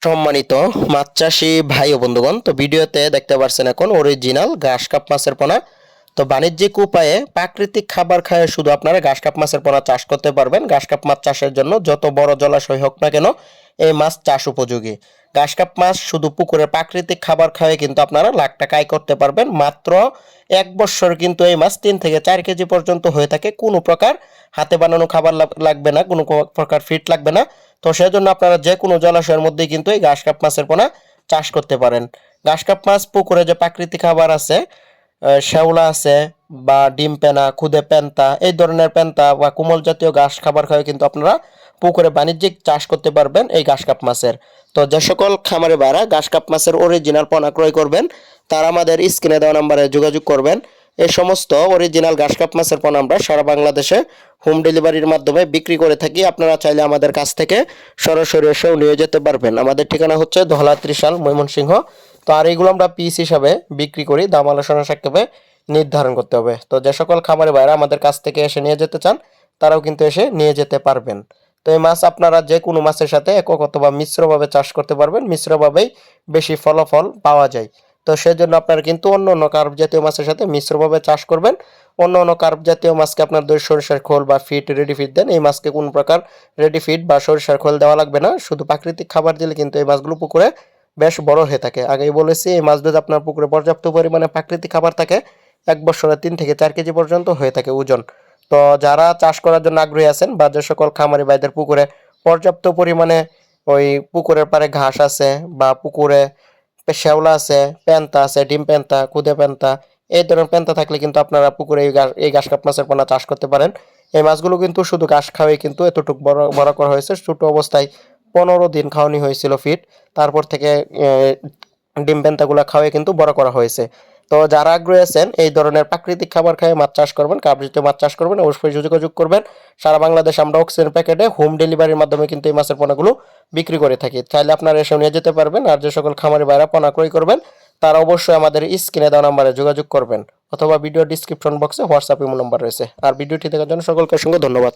সম্মানিত মাছ চাষি ভাই ও বন্ধুগণ, তো ভিডিওতে দেখতে পাচ্ছেন এখন অরিজিনাল ঘাস কাপ মাছের পোনা। তো বাণিজ্যিক উপায়ে প্রাকৃতিক খাবার খায় শুধু আপনারা ঘাস কাপ মাছের পোনা চাষ করতে পারবেন। ঘাস কাপ মাছ চাষের জন্য যত বড় জলাশয় হোক না কেন, এই মাছ চাষ উপযোগী। ঘাস কাপ মাছ শুধু পুকুরে প্রাকৃতিক খাবার খাওয়াই কিন্তু আপনারা লাখ টাকা আয় করতে পারবেন। মাত্র 1 বছর কিন্তু এই মাছ 3 থেকে 4 কেজি পর্যন্ত হয়ে থাকে। কোনো প্রকার হাতে বানানো খাবার লাগবে না, কোনো প্রকার ফিড লাগবে না। তো সেজন্য আপনারা যে কোনো জলাশয়ের মধ্যেই কিন্তু এই ঘাস কাপ মাছের পোনা চাষ করতে পারেন। ঘাস কাপ মাছ পুকুরে যে প্রাকৃতিক খাবার আছে, শ্যাওলা আছে বা ডিম পেনা, খুদে পেন্তা, এই ধরনের পেন্তা বা কোমল জাতীয় ঘাস খাবার খাওয়া কিন্তু আপনারা পুকুরে বাণিজ্যিক চাষ করতে পারবেন এই ঘাস কাপ মাছের। তো যে সকল খামারে ভাড়া ঘাস কাপ মাছের অরিজিনাল পোনা ক্রয় করবেন, তারা আমাদের স্ক্রিনে দেওয়া নাম্বারে যোগাযোগ করবেন। এই সমস্ত অরিজিনাল ঘাস কাপ মাছের পোনা আমরা সারা বাংলাদেশে হোম ডেলিভারির মাধ্যমে বিক্রি করে থাকি। আপনারা চাইলে আমাদের কাছ থেকে সরাসরি এসেও নিয়ে যেতে পারবেন। আমাদের ঠিকানা হচ্ছে ধলা ত্রিশাল, ময়মনসিংহ। তো আর এইগুলো আমরা পিস হিসাবে বিক্রি করি, দাম আলোচনা সাপেক্ষে নির্ধারণ করতে হবে। তো যে সকল খামারে ভাইরা আমাদের কাছ থেকে এসে নিয়ে যেতে চান, তারাও কিন্তু এসে নিয়ে যেতে পারবেন। তো এই মাছ আপনারা যে কোনো মাছের সাথে একক অথবা মিশ্রভাবে চাষ করতে পারবেন। মিশ্রভাবেই বেশি ফলাফল পাওয়া যায়। তো সেজন্য আপনারা কিন্তু অন্য অন্য কার্প জাতীয় মাছের সাথে মিশ্রভাবে চাষ করবেন। অন্য অন্য কার্প জাতীয় মাছকে আপনার দই সরিষার খোল বা ফিড, রেডি ফিড দেন। এই মাছকে কোনো প্রকার রেডি ফিড বা সরিষার খোল দেওয়া লাগবে না। শুধু প্রাকৃতিক খাবার দিলে কিন্তু এই মাছগুলো পুকুরে বেশ বড় হয়ে থাকে। আগেই বলেছি, এই মাছ যদি আপনার পুকুরে পর্যাপ্ত পরিমাণে প্রাকৃতিক খাবার থাকে, 1 বছরে 3 থেকে 4 কেজি পর্যন্ত হয়ে থাকে ওজন। তো যারা চাষ করার জন্য আগ্রহী আছেন বা যে সকল খামারি ভাইদের পুকুরে পর্যাপ্ত পরিমাণে ওই পুকুরের পাড়ে ঘাস আছে বা পুকুরে শ্যাওলা আছে, পেন্তা আছে, ডিম পেন্তা, খুদে পেন্তা, এই ধরনের পেন্তা থাকলে কিন্তু আপনারা পুকুরে এই ঘাস কাপ মাছের পোনা চাষ করতে পারেন। এই মাছগুলো কিন্তু শুধু ঘাস খাওয়াই কিন্তু এতটুকু বড় বড় করা হয়েছে। ছোট অবস্থায় 15 দিন খাওয়ানি হয়েছিল ফিড, তারপর থেকে ডিম পেন্তাগুলো খাওয়াই কিন্তু বড় করা হয়েছে। তো যারা আগ্রহী আছেন এই ধরনের প্রাকৃতিক খাবার খেয়ে মাছ চাষ করবেন, কার্পজাতীয় মাছ চাষ করবেন, অবশ্যই যোগাযোগ করবেন। সারা বাংলাদেশ আমরা অক্সিজেন প্যাকেটে হোম ডেলিভারির মাধ্যমে কিন্তু এই মাছের পোনাগুলো বিক্রি করে থাকি। চাইলে আপনারা এসে নিয়ে যেতে পারবেন। আর যে সকল খামারি ভাইরা পোনা ক্রয় করবেন, তারা অবশ্যই আমাদের স্ক্রিনে দেওয়া নাম্বারে যোগাযোগ করবেন, অথবা ভিডিও ডিসক্রিপশন বক্সে হোয়াটসঅ্যাপ ইমো নাম্বার রয়েছে। আর ভিডিওটি দেখার জন্য সকলকে অসংখ্য ধন্যবাদ।